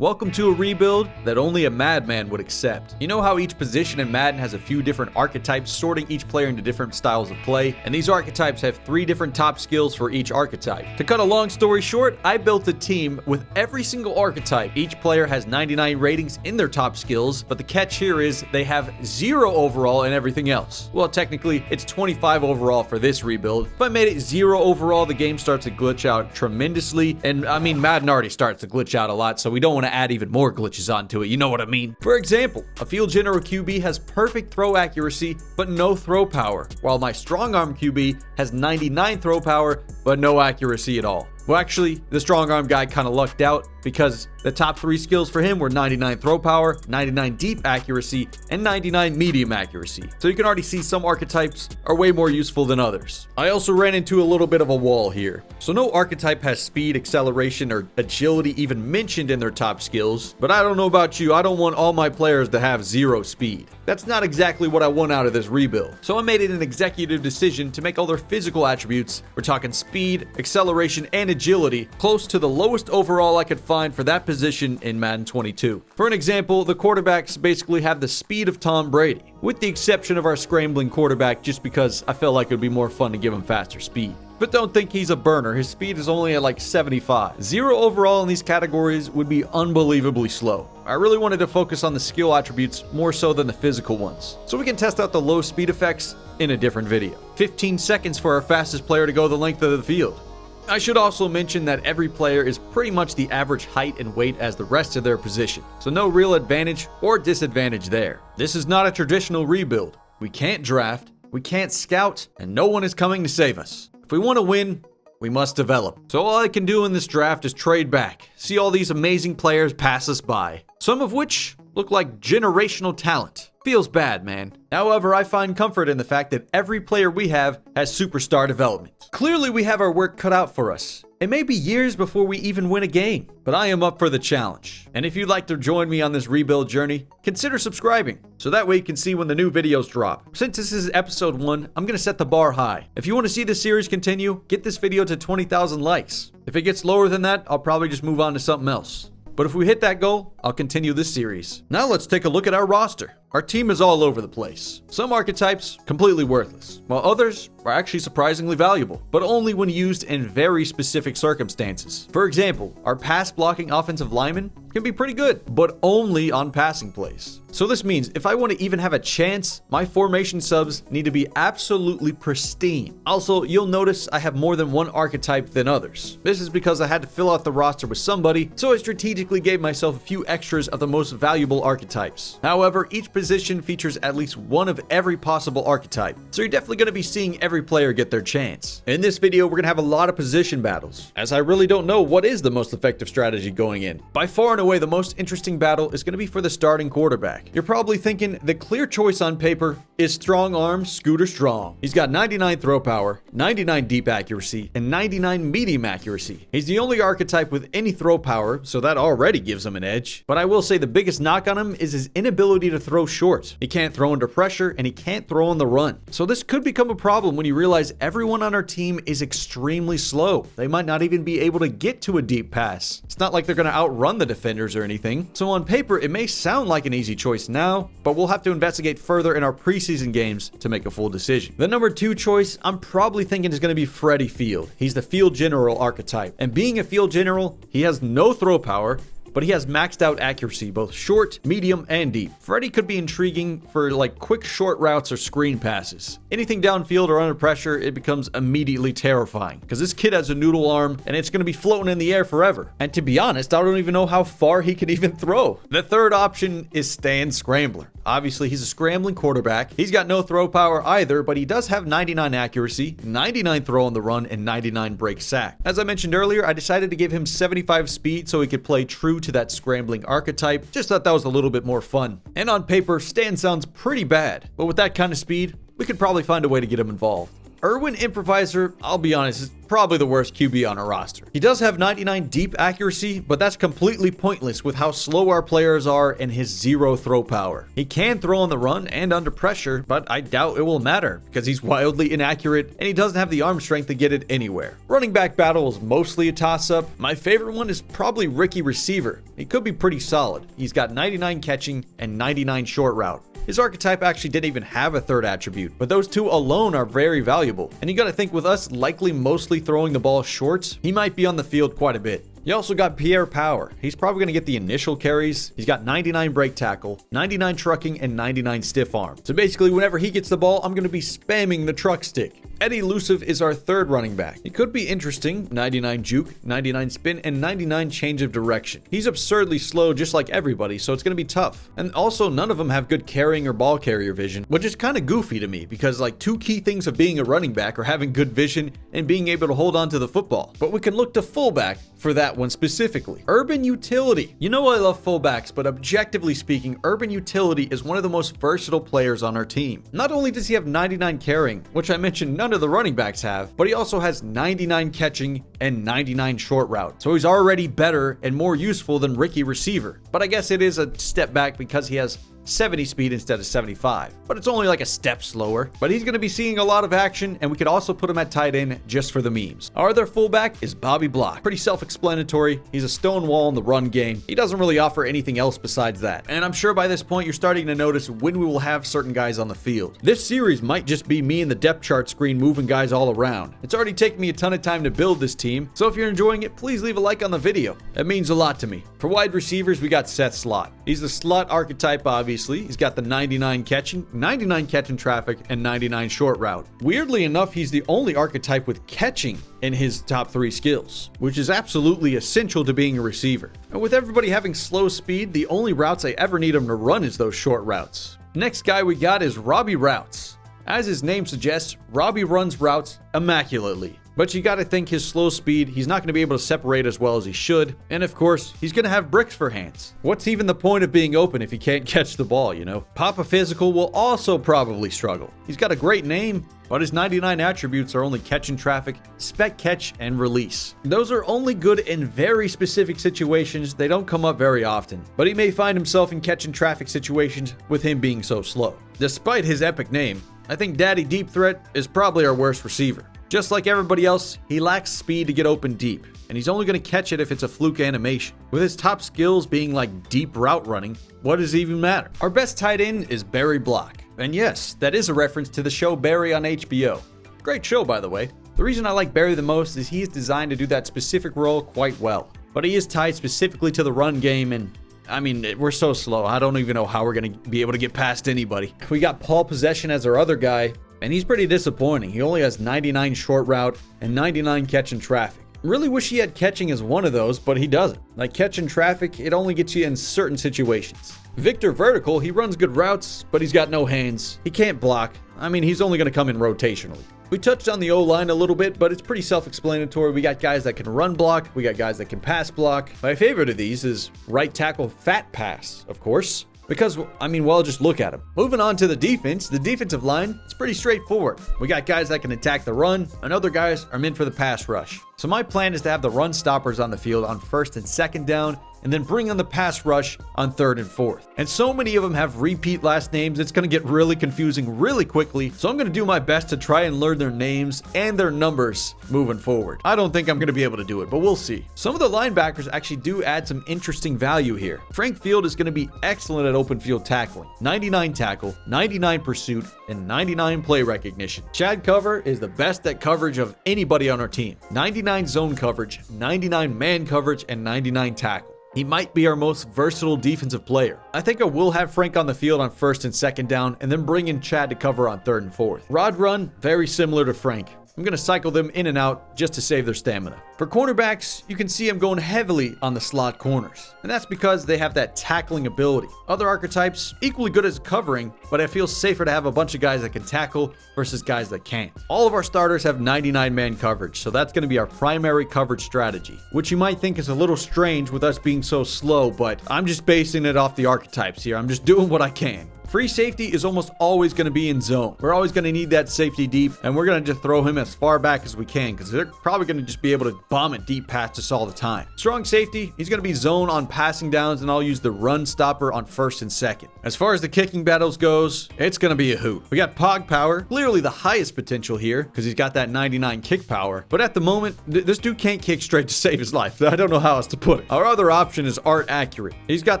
Welcome to a rebuild that only a madman would accept. You know how each position in Madden has a few different archetypes, sorting each player into different styles of play, and these archetypes have 3 different top skills for each archetype. To cut a long story short, I built a team with every single archetype. Each player has 99 ratings in their top skills, but the catch here is they have 0 overall in everything else. Well, technically, it's 25 overall for this rebuild. If I made it 0 overall, the game starts to glitch out tremendously, and I mean, Madden already starts to glitch out a lot, so we don't want to add even more glitches onto it, you know what I mean? For example, a field general QB has perfect throw accuracy, but no throw power, while my strong arm QB has 99 throw power, but no accuracy at all. Well, actually, the strong arm guy kind of lucked out because the top 3 skills for him were 99 throw power, 99 deep accuracy, and 99 medium accuracy. So you can already see some archetypes are way more useful than others. I also ran into a little bit of a wall here. So no archetype has speed, acceleration, or agility even mentioned in their top skills. But I don't know about you, I don't want all my players to have 0 speed. That's not exactly what I want out of this rebuild. So I made it an executive decision to make all their physical attributes, we're talking speed, acceleration, and agility, close to the lowest overall I could find for that position in Madden 22. For an example, the quarterbacks basically have the speed of Tom Brady, with the exception of our scrambling quarterback, just because I felt like it would be more fun to give him faster speed. But don't think he's a burner, his speed is only at like 75. 0 overall in these categories would be unbelievably slow. I really wanted to focus on the skill attributes more so than the physical ones, so we can test out the low speed effects in a different video. 15 seconds for our fastest player to go the length of the field. I should also mention that every player is pretty much the average height and weight as the rest of their position, so no real advantage or disadvantage there. This is not a traditional rebuild. We can't draft, we can't scout, and no one is coming to save us. If we want to win, we must develop. So all I can do in this draft is trade back, see all these amazing players pass us by, some of which look like generational talent. Feels bad, man. However, I find comfort in the fact that every player we have has superstar development. Clearly, we have our work cut out for us. It may be years before we even win a game, but I am up for the challenge. And if you'd like to join me on this rebuild journey, consider subscribing, so that way you can see when the new videos drop. Since this is episode 1, I'm gonna set the bar high. If you want to see the series continue, get this video to 20,000 likes. If it gets lower than that, I'll probably just move on to something else. But if we hit that goal, I'll continue this series. Now let's take a look at our roster. Our team is all over the place. Some archetypes, completely worthless, while others are actually surprisingly valuable, but only when used in very specific circumstances. For example, our pass blocking offensive lineman can be pretty good, but only on passing plays. So this means if I want to even have a chance, my formation subs need to be absolutely pristine. Also, you'll notice I have more than one archetype than others. This is because I had to fill out the roster with somebody, so I strategically gave myself a few extras of the most valuable archetypes. However, each position features at least one of every possible archetype, so you're definitely going to be seeing every player get their chance. In this video, we're going to have a lot of position battles, as I really don't know what is the most effective strategy going in. By far and away, the most interesting battle is going to be for the starting quarterback. You're probably thinking the clear choice on paper is strong arm Scooter Strong. He's got 99 throw power, 99 deep accuracy, and 99 medium accuracy. He's the only archetype with any throw power, so that already gives him an edge. But I will say the biggest knock on him is his inability to throw short. He can't throw under pressure, and he can't throw on the run. So this could become a problem when you realize everyone on our team is extremely slow. They might not even be able to get to a deep pass. It's not like they're going to outrun the defenders or anything. So on paper, it may sound like an easy choice now, but we'll have to investigate further in our preseason games to make a full decision. The number 2 choice, I'm probably thinking is going to be Freddie Field. He's the field general archetype, and being a field general, he has no throw power, but he has maxed out accuracy, both short, medium, and deep. Freddy could be intriguing for like quick short routes or screen passes. Anything downfield or under pressure, it becomes immediately terrifying, because this kid has a noodle arm, and it's going to be floating in the air forever. And to be honest, I don't even know how far he can even throw. The third option is Stan Scrambler. Obviously, he's a scrambling quarterback. He's got no throw power either, but he does have 99 accuracy, 99 throw on the run, and 99 break sack. As I mentioned earlier, I decided to give him 75 speed so he could play true to that scrambling archetype. Just thought that was a little bit more fun. And on paper, Stan sounds pretty bad, but with that kind of speed, we could probably find a way to get him involved. Irwin Improviser, I'll be honest, is probably the worst QB on our roster. He does have 99 deep accuracy, but that's completely pointless with how slow our players are and his 0 throw power. He can throw on the run and under pressure, but I doubt it will matter because he's wildly inaccurate and he doesn't have the arm strength to get it anywhere. Running back battle is mostly a toss-up. My favorite one is probably Ricky Receiver. He could be pretty solid. He's got 99 catching and 99 short route. His archetype actually didn't even have a third attribute, but those two alone are very valuable. And you gotta think, with us likely mostly throwing the ball shorts, he might be on the field quite a bit. You also got Pierre Power. He's probably going to get the initial carries. He's got 99 break tackle, 99 trucking, and 99 stiff arm. So basically, whenever he gets the ball, I'm going to be spamming the truck stick. Eddie Elusive is our third running back. He could be interesting. 99 juke, 99 spin, and 99 change of direction. He's absurdly slow just like everybody, so it's going to be tough. And also, none of them have good carrying or ball carrier vision, which is kind of goofy to me because like two key things of being a running back are having good vision and being able to hold on to the football. But we can look to fullback for that one specifically. Urban Utility. You know I love fullbacks, but objectively speaking, Urban Utility is one of the most versatile players on our team. Not only does he have 99 carrying, which I mentioned none of the running backs have, but he also has 99 catching and 99 short route. So he's already better and more useful than Ricky Receiver. But I guess it is a step back because he has 70 speed instead of 75, but it's only like a step slower. But he's going to be seeing a lot of action, and we could also put him at tight end just for the memes. Our other fullback is Bobby Block. Pretty self-explanatory. He's a stone wall in the run game. He doesn't really offer anything else besides that. And I'm sure by this point you're starting to notice when we will have certain guys on the field. This series might just be me in the depth chart screen moving guys all around. It's already taken me a ton of time to build this team, so if you're enjoying it, please leave a like on the video. It means a lot to me. For wide receivers, we got Seth Slot. He's the slot archetype, obviously. He's got the 99 catching, 99 catching traffic, and 99 short route. Weirdly enough, he's the only archetype with catching in his top 3 skills, which is absolutely essential to being a receiver. And with everybody having slow speed, the only routes I ever need him to run is those short routes. Next guy we got is Robbie Routes. As his name suggests, Robbie runs routes immaculately. But you gotta think his slow speed, he's not gonna be able to separate as well as he should. And of course, he's gonna have bricks for hands. What's even the point of being open if he can't catch the ball, you know? Papa Physical will also probably struggle. He's got a great name, but his 99 attributes are only catch and traffic, spec catch, and release. Those are only good in very specific situations. They don't come up very often, but he may find himself in catch and traffic situations with him being so slow. Despite his epic name, I think Daddy Deep Threat is probably our worst receiver. Just like everybody else, he lacks speed to get open deep, and he's only going to catch it if it's a fluke animation. With his top skills being like deep route running, what does it even matter? Our best tight end is Barry Block. And yes, that is a reference to the show Barry on HBO. Great show, by the way. The reason I like Barry the most is he is designed to do that specific role quite well. But he is tied specifically to the run game, and I mean, we're so slow. I don't even know how we're going to be able to get past anybody. We got Paul Possession as our other guy, and he's pretty disappointing. He only has 99 short route and 99 catch and traffic. Really wish he had catching as one of those, but he doesn't. Like catch and traffic, it only gets you in certain situations. Victor Vertical, he runs good routes, but he's got no hands. He can't block. I mean, he's only going to come in rotationally. We touched on the O-line a little bit, but it's pretty self-explanatory. We got guys that can run block. We got guys that can pass block. My favorite of these is right tackle fat pass, of course. Because, I mean, well, just look at him. Moving on to the defense, the defensive line, it's pretty straightforward. We got guys that can attack the run, and other guys are meant for the pass rush. So my plan is to have the run stoppers on the field on 1st and 2nd down, and then bring on the pass rush on 3rd and 4th. And so many of them have repeat last names, it's going to get really confusing really quickly. So I'm going to do my best to try and learn their names and their numbers moving forward. I don't think I'm going to be able to do it, but we'll see. Some of the linebackers actually do add some interesting value here. Frank Field is going to be excellent at open field tackling. 99 tackle, 99 pursuit, and 99 play recognition. Chad Cover is the best at coverage of anybody on our team. 99 zone coverage, 99 man coverage, and 99 tackle. He might be our most versatile defensive player. I think I will have Frank on the field on 1st and 2nd down, and then bring in Chad to cover on 3rd and 4th. Rod run, very similar to Frank. I'm going to cycle them in and out just to save their stamina. For cornerbacks, you can see I'm going heavily on the slot corners, and that's because they have that tackling ability. Other archetypes, equally good as covering, but I feel safer to have a bunch of guys that can tackle versus guys that can't. All of our starters have 99 man coverage, so that's going to be our primary coverage strategy, which you might think is a little strange with us being so slow, but I'm just basing it off the archetypes here. I'm just doing what I can. Free safety is almost always going to be in zone. We're always going to need that safety deep, and we're going to just throw him as far back as we can because they're probably going to just be able to bomb it deep past us all the time. Strong safety, he's going to be zone on passing downs, and I'll use the run stopper on first and second. As far as the kicking battles goes, it's going to be a hoot. We got Pog Power, clearly the highest potential here because he's got that 99 kick power, but at the moment, this dude can't kick straight to save his life. I don't know how else to put it. Our other option is Art Accurate. He's got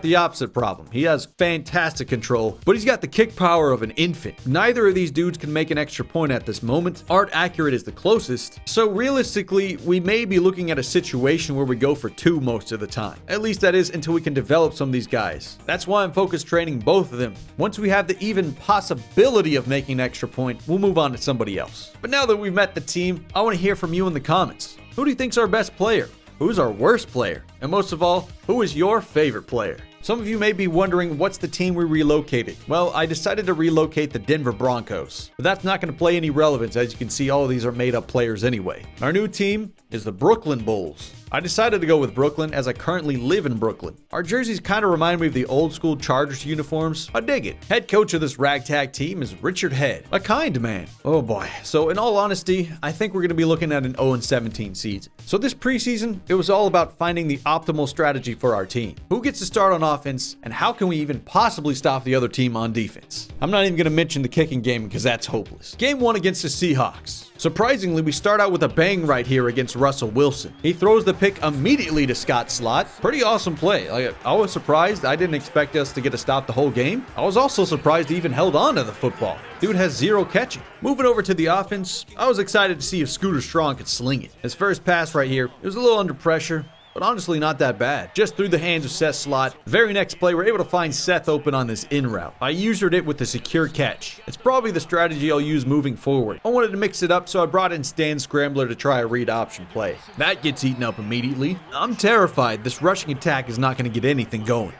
the opposite problem. He has fantastic control, but he's got the kick power of an infant. Neither of these dudes can make an extra point at this moment. Art Accurate is the closest, so realistically, we may be looking at a situation where we go for 2 most of the time. At least that is until we can develop some of these guys. That's why I'm focused training both of them. Once we have the even possibility of making an extra point, we'll move on to somebody else. But now that we've met the team, I want to hear from you in the comments. Who do you think's our best player? Who's our worst player? And most of all, who is your favorite player? Some of you may be wondering what's the team we relocated. Well, I decided to relocate the Denver Broncos, but that's not going to play any relevance. As you can see, all of these are made up players anyway. Our new team is the Brooklyn Bulls. I decided to go with Brooklyn as I currently live in Brooklyn. Our jerseys kind of remind me of the old school Chargers uniforms. I dig it. Head coach of this ragtag team is Richard Head, a kind man. Oh boy. So in all honesty, I think we're going to be looking at an 0-17 season. So this preseason, it was all about finding the optimal strategy for our team. Who gets to start on offense, and how can we even possibly stop the other team on defense? I'm not even going to mention the kicking game because that's hopeless. Game 1 against the Seahawks. Surprisingly, we start out with a bang right here against Russell Wilson. He throws the pick immediately to Scott Slott. Pretty awesome play. I was surprised. I didn't expect us to get a stop the whole game. I was also surprised he even held on to the football. Dude has 0 catching. Moving over to the offense, I was excited to see if Scooter Strong could sling it. His first pass right here, it was a little under pressure, but honestly not that bad. Just through the hands of Seth Slott. Very next play, we're able to find Seth open on this in route. I usured it with a secure catch. It's probably the strategy I'll use moving forward. I wanted to mix it up, so I brought in Stan Scrambler to try a read option play. That gets eaten up immediately. I'm terrified this rushing attack is not going to get anything going.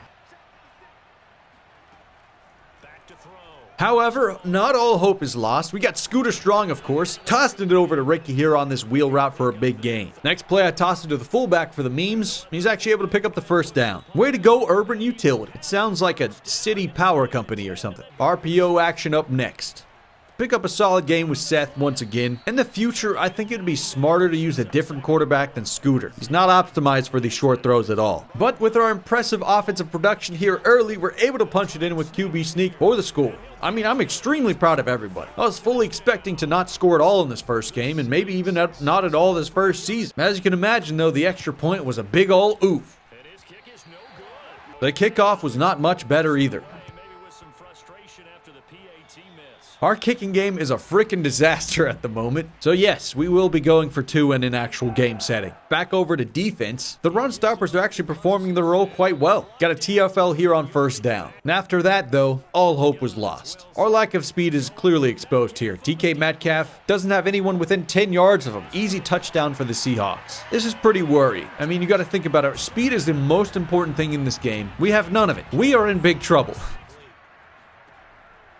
However, not all hope is lost. We got Scooter Strong, of course, tossed it over to Ricky here on this wheel route for a big gain. Next play, I tossed it to the fullback for the memes. He's actually able to pick up the first down. Way to go, Urban Utility. It sounds like a city power company or something. RPO action up next. Pick up a solid game with Seth once again. In the future, I think it'd be smarter to use a different quarterback than Scooter. He's not optimized for these short throws at all. But with our impressive offensive production here early, we're able to punch it in with QB sneak for the score. I mean, I'm extremely proud of everybody. I was fully expecting to not score at all in this first game, and maybe even not at all this first season. As you can imagine, though, the extra point was a big ol' oof. The kickoff was not much better either. Our kicking game is a freaking disaster at the moment. So yes, we will be going for 2 in an actual game setting. Back over to defense. The run stoppers are actually performing their role quite well. Got a TFL here on first down. And after that, though, all hope was lost. Our lack of speed is clearly exposed here. DK Metcalf doesn't have anyone within 10 yards of him. Easy touchdown for the Seahawks. This is pretty worrying. I mean, you got to think about it. Speed is the most important thing in this game. We have none of it. We are in big trouble.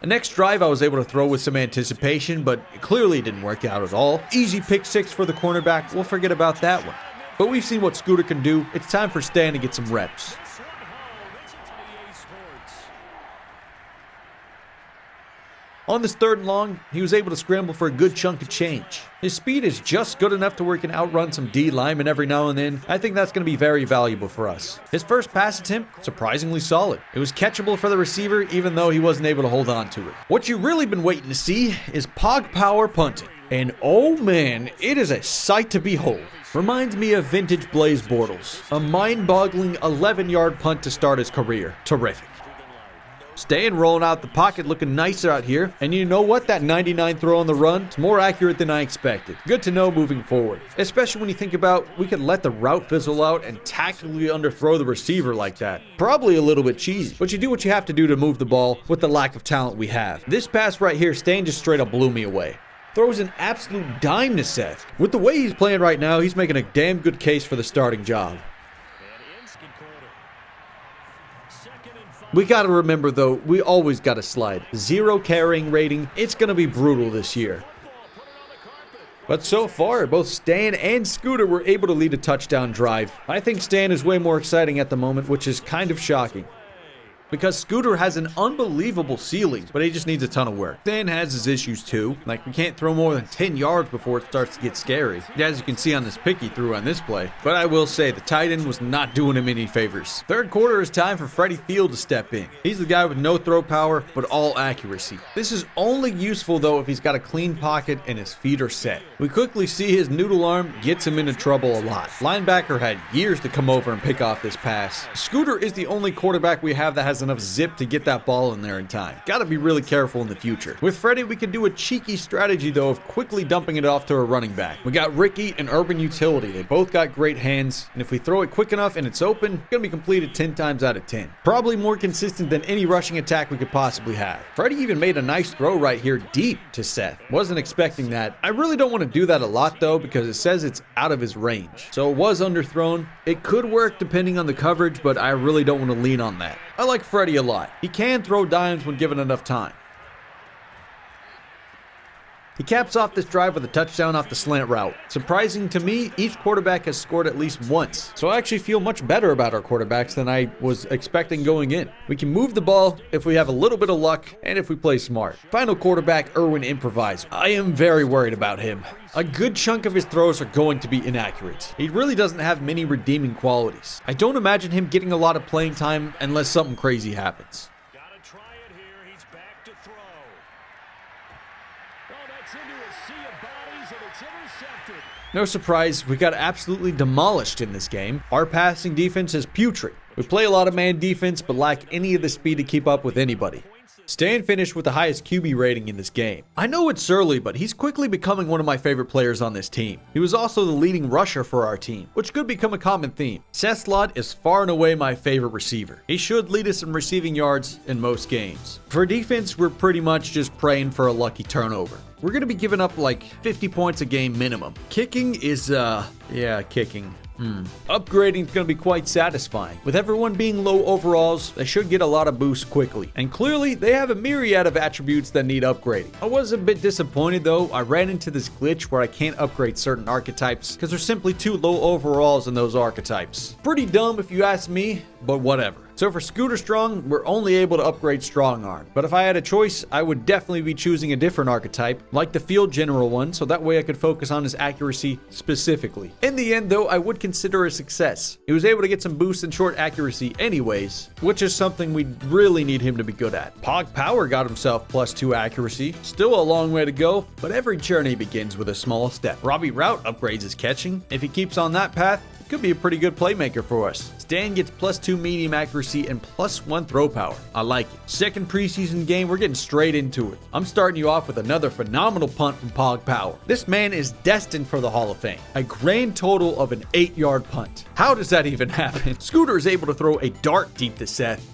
The next drive I was able to throw with some anticipation, but it clearly didn't work out at all. Easy pick 6 for the cornerback. We'll forget about that one. But we've seen what Scooter can do. It's time for Stan to get some reps. On this 3rd and long, he was able to scramble for a good chunk of change. His speed is just good enough to where he can outrun some D linemen every now and then. I think that's going to be very valuable for us. His first pass attempt, surprisingly solid. It was catchable for the receiver, even though he wasn't able to hold on to it. What you've really been waiting to see is Pog Power punting. And oh man, it is a sight to behold. Reminds me of vintage Blaze Bortles. A mind-boggling 11-yard punt to start his career. Terrific. Staying rolling out the pocket, looking nicer out here. And you know what? That 99 throw on the run is more accurate than I expected. Good to know moving forward. Especially when you think about we could let the route fizzle out and tactically underthrow the receiver like that. Probably a little bit cheesy, but you do what you have to do to move the ball with the lack of talent we have. This pass right here, Stan just straight up blew me away. Throws an absolute dime to Seth. With the way he's playing right now, he's making a damn good case for the starting job. We gotta remember though, we always gotta slide. 0 carrying rating, it's gonna be brutal this year. But so far, both Stan and Scooter were able to lead a touchdown drive. I think Stan is way more exciting at the moment, which is kind of shocking. because Scooter has an unbelievable ceiling, but he just needs a ton of work. Stan has his issues too, like we can't throw more than 10 yards before it starts to get scary, as you can see on this pick he threw on this play. But I will say the tight end was not doing him any favors. Third quarter is time for Freddie Field to step in. He's the guy with no throw power, but all accuracy. This is only useful though if he's got a clean pocket and his feet are set. We quickly see his noodle arm gets him into trouble a lot. Linebacker had years to come over and pick off this pass. Scooter is the only quarterback we have that has enough zip to get that ball in there in time. Gotta be really careful in the future. With Freddie, we can do a cheeky strategy though of quickly dumping it off to a running back. We got Ricky and Urban Utility. They both got great hands, and if we throw it quick enough and it's open, it's gonna be completed 10 times out of 10. Probably more consistent than any rushing attack we could possibly have. Freddie even made a nice throw right here deep to Seth. Wasn't expecting that. I really don't want to do that a lot though, because it says it's out of his range. So it was underthrown. It could work depending on the coverage, but I really don't want to lean on that. I like Freddie a lot. He can throw dimes when given enough time. He caps off this drive with a touchdown off the slant route. Surprising to me, each quarterback has scored at least once. So I actually feel much better about our quarterbacks than I was expecting going in. We can move the ball if we have a little bit of luck and if we play smart. Final quarterback, Irwin Improvise. I am very worried about him. A good chunk of his throws are going to be inaccurate. He really doesn't have many redeeming qualities. I don't imagine him getting a lot of playing time unless something crazy happens. No surprise, we got absolutely demolished in this game. Our passing defense is putrid. We play a lot of man defense, but lack any of the speed to keep up with anybody. Stan finished with the highest QB rating in this game. I know it's early, but he's quickly becoming one of my favorite players on this team. He was also the leading rusher for our team, which could become a common theme. Seth Lott is far and away my favorite receiver. He should lead us in receiving yards in most games. For defense, we're pretty much just praying for a lucky turnover. We're going to be giving up like 50 points a game minimum. Kicking is, kicking. Upgrading is going to be quite satisfying. With everyone being low overalls, they should get a lot of boosts quickly. And clearly, they have a myriad of attributes that need upgrading. I was a bit disappointed though. I ran into this glitch where I can't upgrade certain archetypes because there's simply too low overalls in those archetypes. Pretty dumb if you ask me, but whatever. So for Scooter Strong, we're only able to upgrade Strong Arm. But if I had a choice, I would definitely be choosing a different archetype, like the Field General one, so that way I could focus on his accuracy specifically. In the end though, I would consider a success. He was able to get some boosts in short accuracy anyways, which is something we really need him to be good at. Pog Power got himself +2 accuracy. Still a long way to go, but every journey begins with a small step. Robbie Route upgrades his catching. If he keeps on that path, could be a pretty good playmaker for us. Stan gets +2 medium accuracy and +1 throw power. I like it. Second preseason game, we're getting straight into it. I'm starting you off with another phenomenal punt from Pog Power. This man is destined for the Hall of Fame. A grand total of an 8-yard punt. How does that even happen? Scooter is able to throw a dart deep to Seth.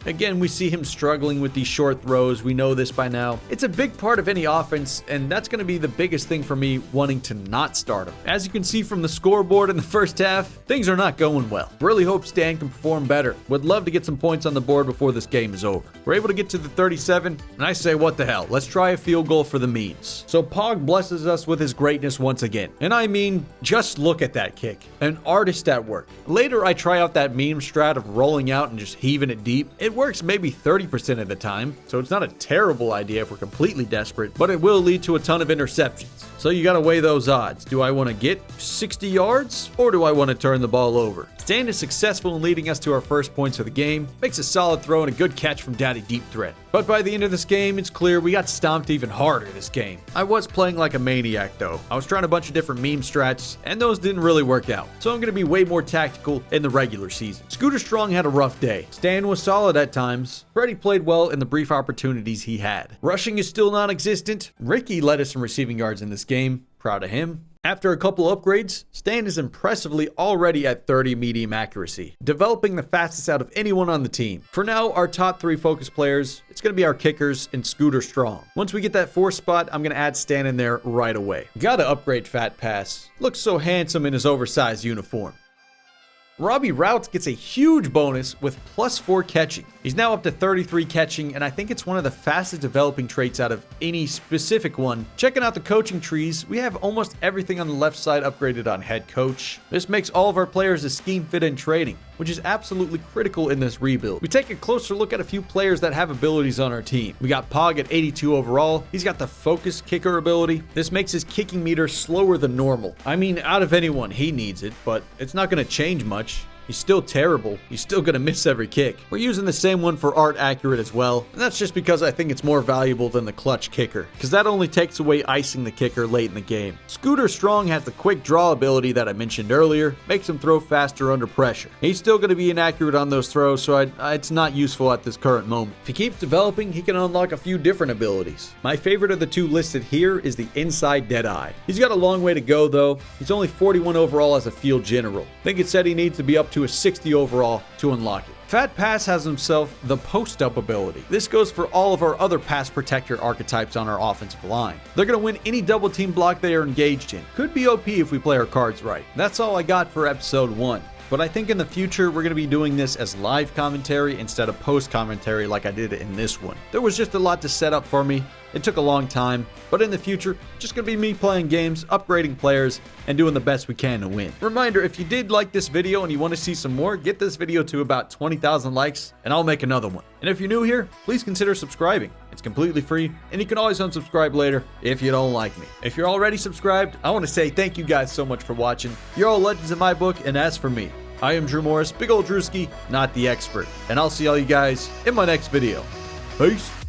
Again, we see him struggling with these short throws. We know this by now. It's a big part of any offense, and that's going to be the biggest thing for me wanting to not start him. As you can see from the scoreboard in the first half, things are not going well. Really hope Stan can perform better. Would love to get some points on the board before this game is over. We're able to get to the 37, and I say, what the hell? Let's try a field goal for the means. So Pog blesses us with his greatness once again. And I mean, just look at that kick. An artist at work. Later, I try out that meme strat of rolling out and just heaving it deep. It works maybe 30% of the time, so it's not a terrible idea if we're completely desperate, but it will lead to a ton of interceptions. So you gotta weigh those odds. Do I want to get 60 yards, or do I want to turn the ball over? Stan is successful in leading us to our first points of the game, makes a solid throw and a good catch from Daddy Deep Threat. But by the end of this game, it's clear we got stomped even harder this game. I was playing like a maniac though. I was trying a bunch of different meme strats, and those didn't really work out. So I'm gonna be way more tactical in the regular season. Scooter Strong had a rough day. Stan was solid at times. Freddie played well in the brief opportunities he had. Rushing is still non-existent. Ricky led us in receiving yards in this game. Proud of him. After a couple upgrades, Stan is impressively already at 30 medium accuracy, developing the fastest out of anyone on the team. For now, our top 3 focus players, it's going to be our kickers and Scooter Strong. Once we get that 4th spot, I'm going to add Stan in there right away. Gotta upgrade Fat Pass. Looks so handsome in his oversized uniform. Robbie Routes gets a huge bonus with +4 catching. He's now up to 33 catching, and I think it's one of the fastest developing traits out of any specific one. Checking out the coaching trees, we have almost everything on the left side upgraded on head coach. This makes all of our players a scheme fit in trading, which which is absolutely critical in this rebuild. We take a closer look at a few players that have abilities on our team. We got Pog at 82 overall. He's got the focus kicker ability. This makes his kicking meter slower than normal. I mean, out of anyone, he needs it, but it's not going to change much. He's still terrible. He's still going to miss every kick. We're using the same one for Art Accurate as well, and that's just because I think it's more valuable than the clutch kicker, because that only takes away icing the kicker late in the game. Scooter Strong has the quick draw ability that I mentioned earlier, makes him throw faster under pressure. He's still going to be inaccurate on those throws, so it's not useful at this current moment. If he keeps developing, he can unlock a few different abilities. My favorite of the two listed here is the Inside Deadeye. He's got a long way to go though. He's only 41 overall as a field general. I think it said he needs to be up to a 60 overall to unlock it. Fat Pass has himself the post-up ability. This goes for all of our other pass protector archetypes on our offensive line. They're going to win any double team block they are engaged in. Could be OP if we play our cards right. That's all I got for episode 1. But I think in the future, we're going to be doing this as live commentary instead of post commentary like I did in this one. There was just a lot to set up for me. It took a long time, but in the future, just going to be me playing games, upgrading players, and doing the best we can to win. Reminder, if you did like this video and you want to see some more, get this video to about 20,000 likes, and I'll make another one. And if you're new here, please consider subscribing. It's completely free, and you can always unsubscribe later if you don't like me. If you're already subscribed, I want to say thank you guys so much for watching. You're all legends in my book, and as for me, I am Drew Morris, big old Drewski, not the expert. And I'll see all you guys in my next video. Peace.